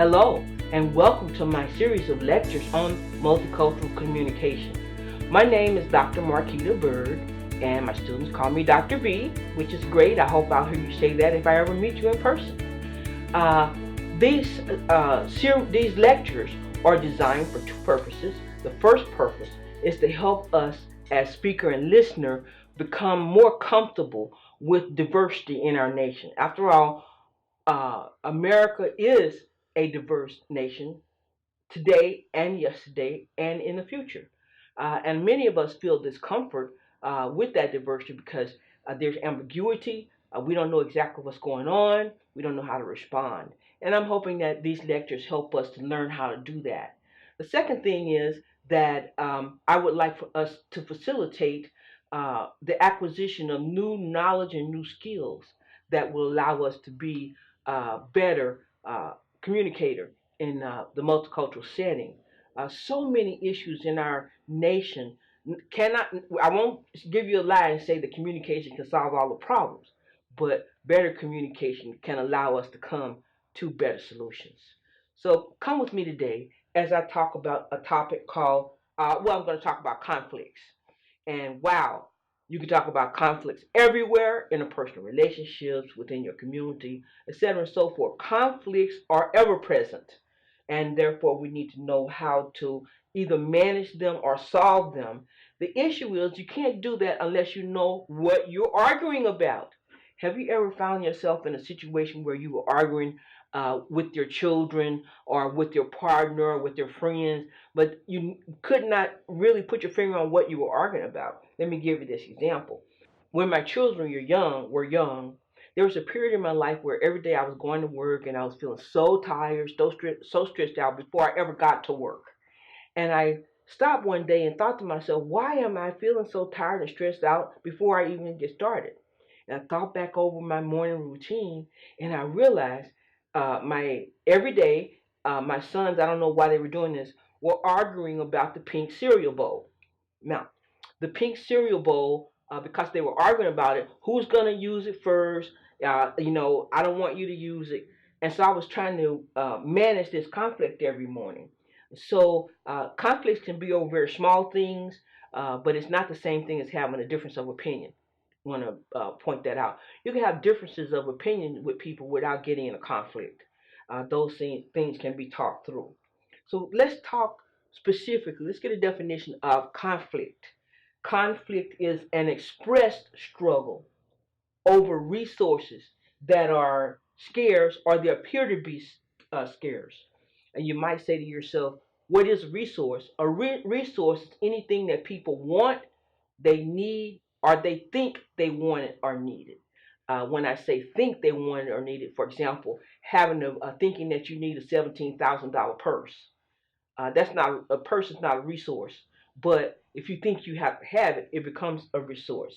Hello, and welcome to my series of lectures on multicultural communication. My name is Dr. Marquita Byrd, and my students call me Dr. B, which is great. I hope I'll hear you say that if I ever meet you in person. Uh, these lectures are designed for two purposes. The first purpose is to help us as speaker and listener become more comfortable with diversity in our nation. After all, America is a diverse nation today and yesterday and in the future. And many of us feel discomfort with that diversity because there's ambiguity. We don't know exactly what's going on. We don't know how to respond. And I'm hoping that these lectures help us to learn how to do that. The second thing is that I would like for us to facilitate the acquisition of new knowledge and new skills that will allow us to be better communicator in the multicultural setting. So many issues in our nation cannot, I won't give you a lie and say that communication can solve all the problems, but better communication can allow us to come to better solutions. So come with me today as I talk about a topic called, I'm going to talk about conflicts. And wow, you can talk about conflicts everywhere, interpersonal relationships, within your community, etc. and so forth. Conflicts are ever present, and therefore we need to know how to either manage them or solve them. The issue is you can't do that unless you know what you're arguing about. Have you ever found yourself in a situation where you were arguing with your children or with your partner or with your friends, but you could not really put your finger on what you were arguing about? Let me give you this example. When my children were young, there was a period in my life where every day I was going to work and I was feeling so tired, so stressed out before I ever got to work. And I stopped one day and thought to myself, why am I feeling so tired and stressed out before I even get started? And I thought back over my morning routine, and I realized my every day, my sons, I don't know why they were doing this, were arguing about the pink cereal bowl. Now, the pink cereal bowl, because they were arguing about it, who's going to use it first? I don't want you to use it. And so I was trying to manage this conflict every morning. So conflicts can be over very small things, but it's not the same thing as having a difference of opinion. I want to point that out. You can have differences of opinion with people without getting in a conflict. Those things can be talked through. So let's talk specifically. Let's get a definition of conflict. Conflict is an expressed struggle over resources that are scarce or they appear to be scarce. And you might say to yourself, what is a resource? A resource is anything that people want, they need, or they think they want it or need it. When I say think they want it or need it, for example, having a thinking that you need a $17,000 purse. That's not a purse is not a resource, but if you think you have to have it, it becomes a resource.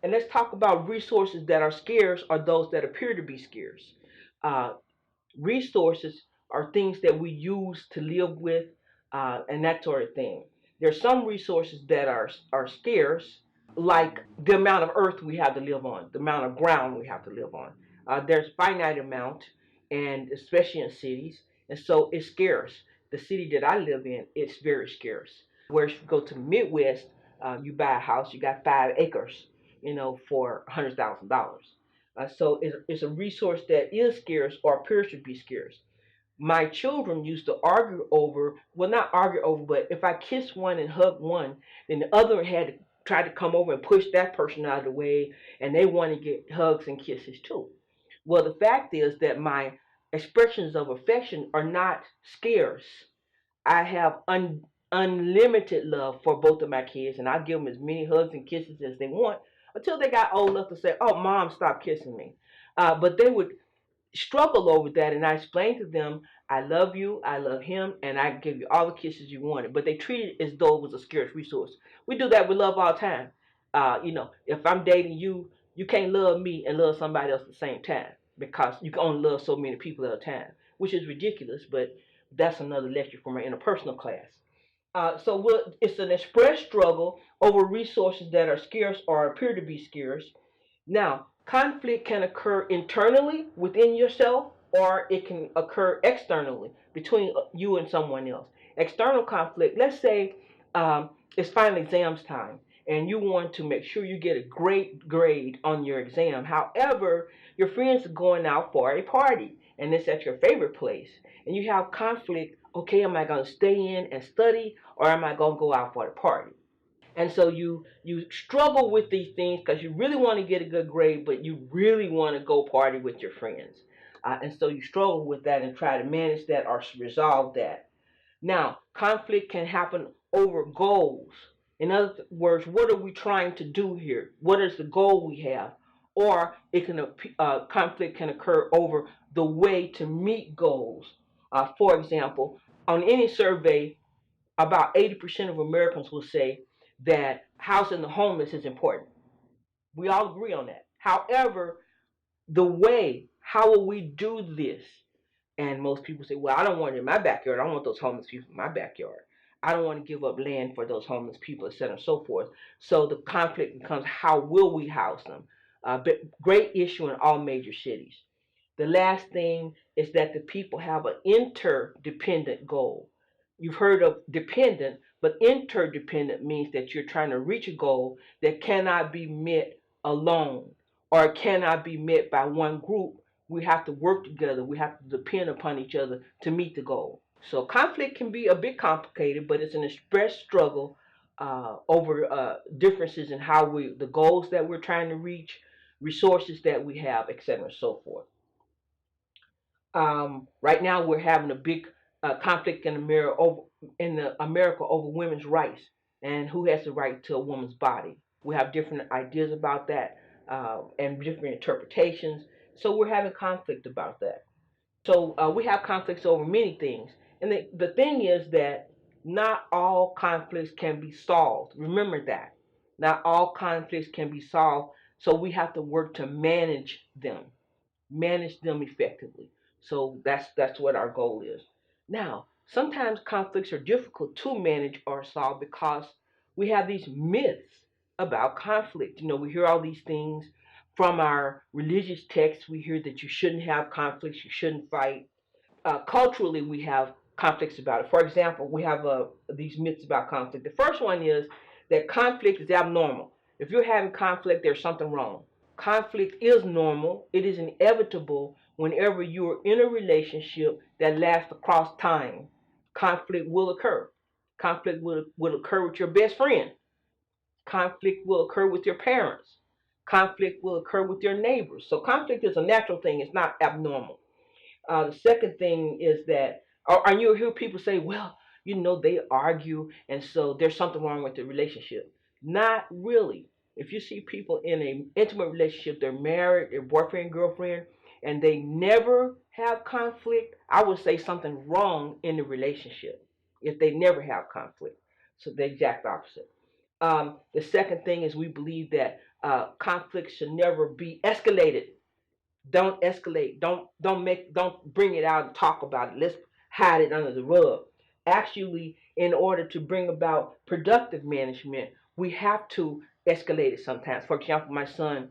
And let's talk about resources that are scarce or those that appear to be scarce. Uh, Resources are things that we use to live with and that sort of thing. There's some resources that are scarce, like the amount of earth we have to live on, the amount of ground we have to live on. There's finite amount, and especially in cities, and so it's scarce. The city that I live in, it's very scarce. Whereas if you go to the Midwest, you buy a house, you got 5 acres, for $100,000. So it's a resource that is scarce or appears to be scarce. My children used to argue over, well, not argue over, but if I kiss one and hug one, then the other had to try to come over and push that person out of the way, and they want to get hugs and kisses too. Well, the fact is that my expressions of affection are not scarce. I have unlimited love for both of my kids, and I give them as many hugs and kisses as they want until they got old enough to say, "Oh, mom, stop kissing me." But they would struggle over that, and I explained to them, "I love you, I love him, and I give you all the kisses you wanted." But they treated it as though it was a scarce resource. We do that with love all the time. If I'm dating you, you can't love me and love somebody else at the same time because you can only love so many people at a time, which is ridiculous. But that's another lecture for my interpersonal class. It's an express struggle over resources that are scarce or appear to be scarce. Now, conflict can occur internally within yourself, or it can occur externally between you and someone else. External conflict, let's say it's final exams time and you want to make sure you get a great grade on your exam. However, your friends are going out for a party and it's at your favorite place and you have conflict. Okay, am I going to stay in and study or am I going to go out for the party? And so you struggle with these things because you really want to get a good grade, but you really want to go party with your friends. And so you struggle with that and try to manage that or resolve that. Now, conflict can happen over goals. In other words, what are we trying to do here? What is the goal we have? Or it can conflict can occur over the way to meet goals. For example, on any survey, about 80% of Americans will say that housing the homeless is important. We all agree on that. However, the way, how will we do this? And most people say, well, I don't want it in my backyard. I don't want those homeless people in my backyard. I don't want to give up land for those homeless people, et cetera, and so forth. So the conflict becomes, how will we house them? But great issue in all major cities. The last thing is that the people have an interdependent goal. You've heard of dependent, but interdependent means that you're trying to reach a goal that cannot be met alone or cannot be met by one group. We have to work together. We have to depend upon each other to meet the goal. So conflict can be a bit complicated, but it's an expressed struggle over differences in how the goals that we're trying to reach, resources that we have, etc., and so forth. Right now, we're having a big conflict in America over women's rights and who has the right to a woman's body. We have different ideas about that and different interpretations. So we're having conflict about that. So we have conflicts over many things. And the thing is that not all conflicts can be solved. Remember that. Not all conflicts can be solved. So we have to work to manage them effectively. So that's what our goal is. Now, sometimes conflicts are difficult to manage or solve because we have these myths about conflict. You know, we hear all these things from our religious texts. We hear that you shouldn't have conflicts, you shouldn't fight. Culturally, we have conflicts about it. For example, we have these myths about conflict. The first one is that conflict is abnormal. If you're having conflict, there's something wrong. Conflict is normal. It is inevitable whenever you are in a relationship that lasts across time. Conflict will occur. Conflict will occur with your best friend. Conflict will occur with your parents. Conflict will occur with your neighbors. So conflict is a natural thing. It's not abnormal. The second thing is that, or you hear people say, well, you know, they argue, and so there's something wrong with the relationship. Not really. If you see people in an intimate relationship, they're married, they're boyfriend, girlfriend, and they never have conflict, I would say something wrong in the relationship if they never have conflict. So the exact opposite. The second thing is we believe that conflict should never be escalated. Don't escalate. Don't bring it out and talk about it. Let's hide it under the rug. Actually, in order to bring about productive management, we have to escalate it sometimes. For example, my son,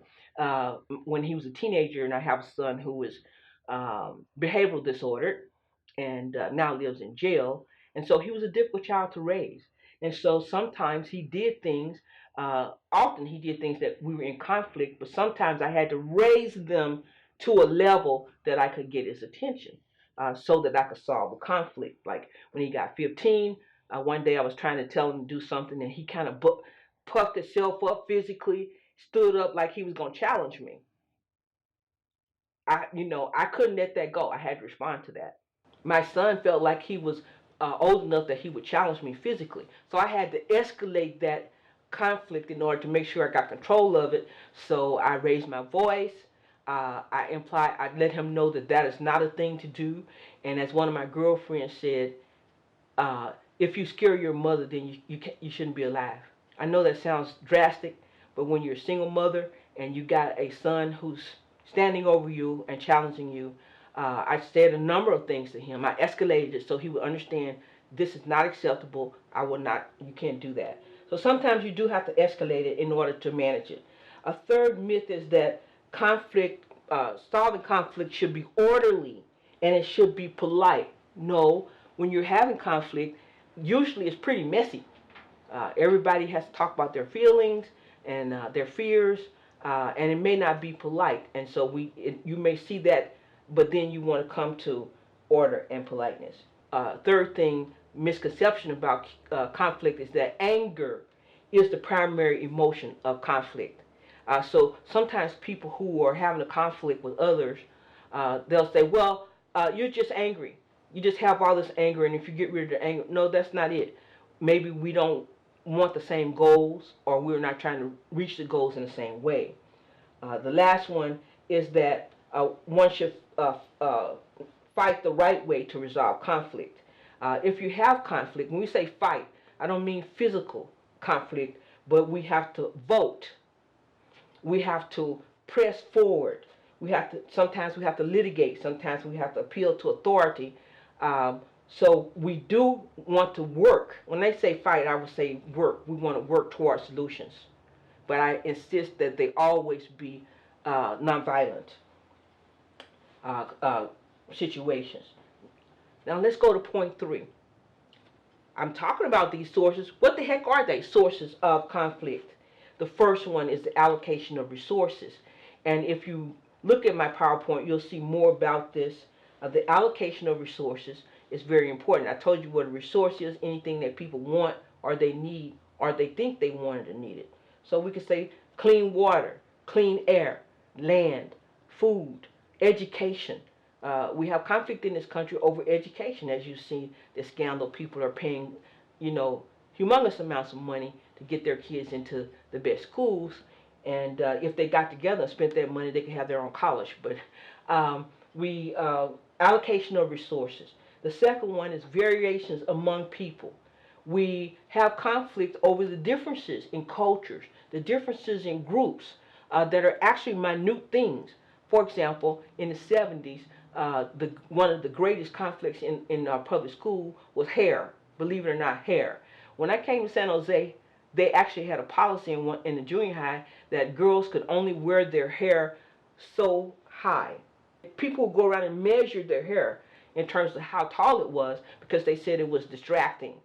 when he was a teenager, and I have a son who is behavioral disordered and now lives in jail, and so he was a difficult child to raise. And so sometimes he did things. Often he did things that we were in conflict, but sometimes I had to raise them to a level that I could get his attention so that I could solve a conflict. Like when he got 15, one day I was trying to tell him to do something and he kind of puffed himself up physically, stood up like he was going to challenge me. I couldn't let that go. I had to respond to that. My son felt like he was old enough that he would challenge me physically. So I had to escalate that conflict in order to make sure I got control of it. So I raised my voice. I let him know that that is not a thing to do. And as one of my girlfriends said, if you scare your mother, then you shouldn't be alive. I know that sounds drastic, but when you're a single mother and you got a son who's standing over you and challenging you, I said a number of things to him. I escalated it so he would understand this is not acceptable. I will not. You can't do that. So sometimes you do have to escalate it in order to manage it. A third myth is that solving conflict should be orderly. and it should be polite. No, when you're having conflict, usually it's pretty messy. Everybody has to talk about their feelings and their fears, and it may not be polite. And so you may see that, but then you want to come to order and politeness. Third thing, misconception about conflict is that anger is the primary emotion of conflict. So sometimes people who are having a conflict with others, they'll say, well, you're just angry. You just have all this anger, and if you get rid of the anger, no, that's not it. Maybe we don't want the same goals, or we're not trying to reach the goals in the same way. The last one is that one should fight the right way to resolve conflict. If you have conflict, when we say fight, I don't mean physical conflict, but we have to vote. We have to press forward. Sometimes we have to litigate. Sometimes we have to appeal to authority. So we do want to work. When they say fight, I would say work. We want to work towards solutions. But I insist that they always be nonviolent situations. Now let's go to point 3. I'm talking about these sources. What the heck are they? Sources of conflict. The first one is the allocation of resources. And if you look at my PowerPoint, you'll see more about this. The allocation of resources is very important. I told you what a resource is, anything that people want or they need or they think they wanted or needed. So we could say clean water, clean air, land, food, education. We have conflict in this country over education. As you see, the scandal, people are paying, humongous amounts of money to get their kids into the best schools. And if they got together and spent that money, they could have their own college. But allocation of resources. The second one is variations among people. We have conflict over the differences in cultures, the differences in groups that are actually minute things. For example, in the 70s, one of the greatest conflicts in public school was hair. Believe it or not, hair. When I came to San Jose, they actually had a policy in the junior high that girls could only wear their hair so high. People would go around and measure their hair in terms of how tall it was because they said it was distracting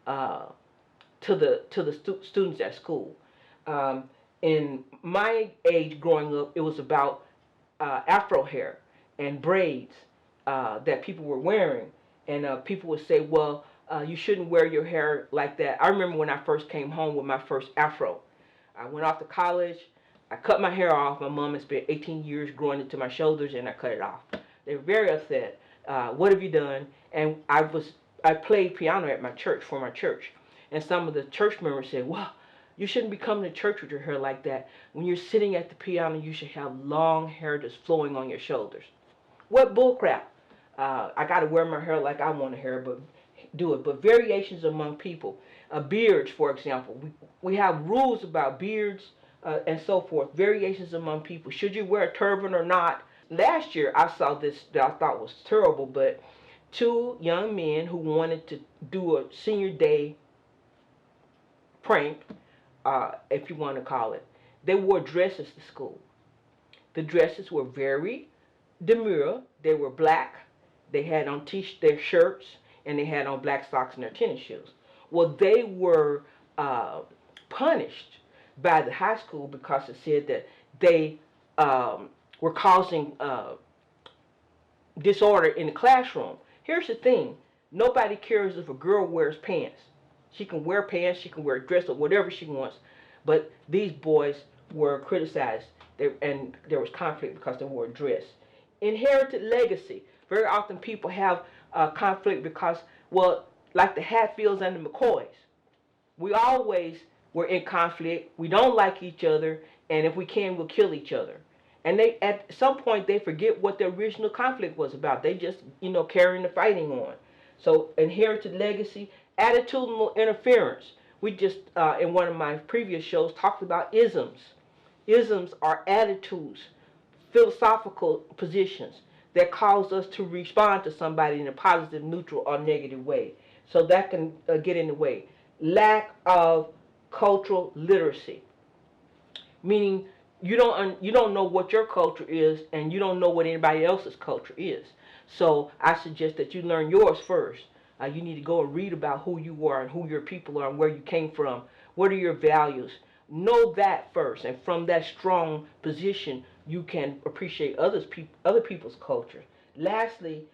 to the students at school. In my age growing up, it was about afro hair and braids that people were wearing. And people would say, well, you shouldn't wear your hair like that. I remember when I first came home with my first afro. I went off to college. I cut my hair off. My mom had spent 18 years growing it to my shoulders, and I cut it off. They were very upset. What have you done? And I played piano at my church, for my church. And some of the church members said, well, you shouldn't be coming to church with your hair like that. When you're sitting at the piano, you should have long hair that's flowing on your shoulders. What bullcrap. I got to wear my hair like I want to hair, but do it. But variations among people. Beards, for example. We have rules about beards and so forth. Variations among people. Should you wear a turban or not? Last year, I saw this that I thought was terrible, but 2 young men who wanted to do a senior day prank, if you want to call it, they wore dresses to school. The dresses were very demure. They were black. They had on their shirts, and they had on black socks and their tennis shoes. Well, they were punished by the high school because it said that they were causing disorder in the classroom. Here's the thing. Nobody cares if a girl wears pants. She can wear pants, she can wear a dress or whatever she wants. But these boys were criticized, and there was conflict because they wore a dress. Inherited legacy. Very often people have conflict because, well, like the Hatfields and the McCoys, we always were in conflict. We don't like each other, and if we can, we'll kill each other. And at some point, they forget what the original conflict was about. They just, carrying the fighting on. So inherited legacy, attitudinal interference. We just, in one of my previous shows, talked about isms. Isms are attitudes, philosophical positions that cause us to respond to somebody in a positive, neutral, or negative way. So that can get in the way. Lack of cultural literacy, meaning you don't know what your culture is, and you don't know what anybody else's culture is. So I suggest that you learn yours first. You need to go and read about who you are and who your people are and where you came from. What are your values? Know that first, and from that strong position, you can appreciate other people's culture. Lastly,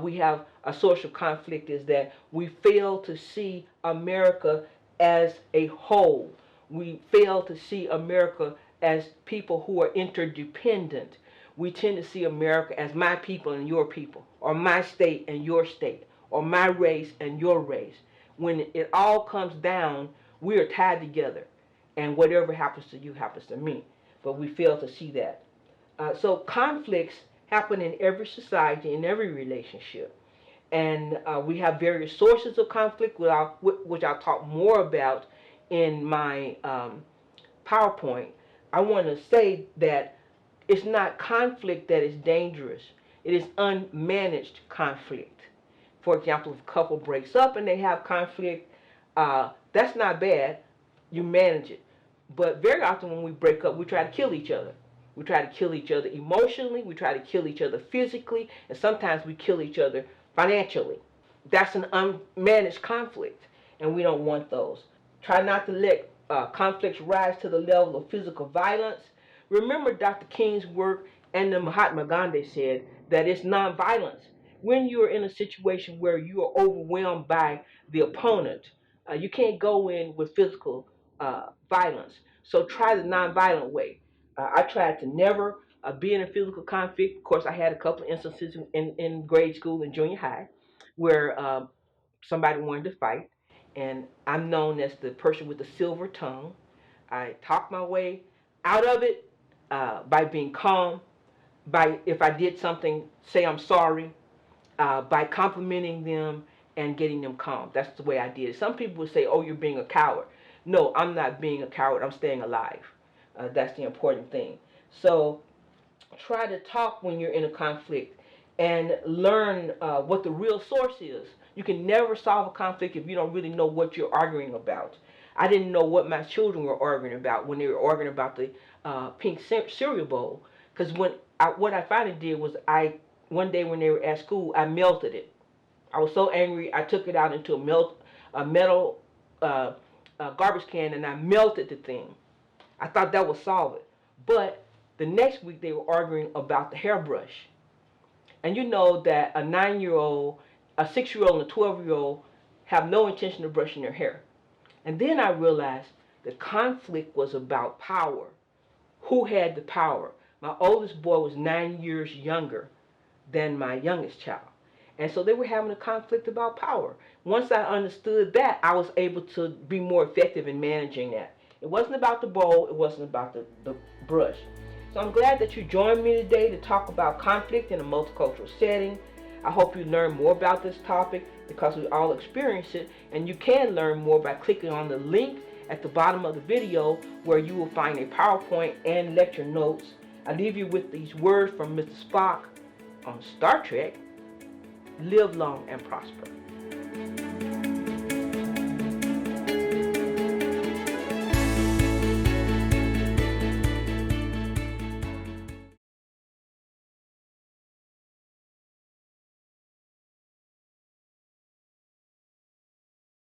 we have a social conflict is that we fail to see America as a whole. We fail to see America as people who are interdependent. We tend to see America as my people and your people, or my state and your state, or my race and your race. When it all comes down, we are tied together, and whatever happens to you happens to me. But we fail to see that. So conflicts happen in every society, in every relationship. And we have various sources of conflict, which I'll talk more about in my PowerPoint. I want to say that it's not conflict that is dangerous. It is unmanaged conflict. For example, if a couple breaks up and they have conflict, that's not bad. You manage it. But very often when we break up, we try to kill each other. We try to kill each other emotionally. We try to kill each other physically. And sometimes we kill each other financially. That's an unmanaged conflict. And we don't want those. Try not to let conflicts rise to the level of physical violence. Remember Dr. King's work, and the Mahatma Gandhi said that it's nonviolence. When you're in a situation where you are overwhelmed by the opponent, you can't go in with physical violence. So try the nonviolent way. I tried to never be in a physical conflict. Of course, I had a couple of instances in grade school and junior high where somebody wanted to fight, and I'm known as the person with the silver tongue. I talk my way out of it by being calm, by if I did something, say I'm sorry, by complimenting them and getting them calm. That's the way I did it. Some people would say, "Oh, you're being a coward." No, I'm not being a coward. I'm staying alive. That's the important thing. So try to talk when you're in a conflict and learn what the real source is. You can never solve a conflict if you don't really know what you're arguing about. I didn't know what my children were arguing about when they were arguing about the pink cereal bowl. Because what I finally did was one day when they were at school, I melted it. I was so angry, I took it out into a metal garbage can, and I melted the thing. I thought that would solve it. But the next week they were arguing about the hairbrush. And you know that a 9-year-old, a 6-year-old, and a 12-year-old have no intention of brushing their hair. And then I realized the conflict was about power. Who had the power? My oldest boy was 9 years younger than my youngest child. And so they were having a conflict about power. Once I understood that, I was able to be more effective in managing that. It wasn't about the bowl, it wasn't about the brush. So I'm glad that you joined me today to talk about conflict in a multicultural setting. I hope you learn more about this topic because we all experience it, and you can learn more by clicking on the link at the bottom of the video where you will find a PowerPoint and lecture notes. I leave you with these words from Mr. Spock on Star Trek: live long and prosper.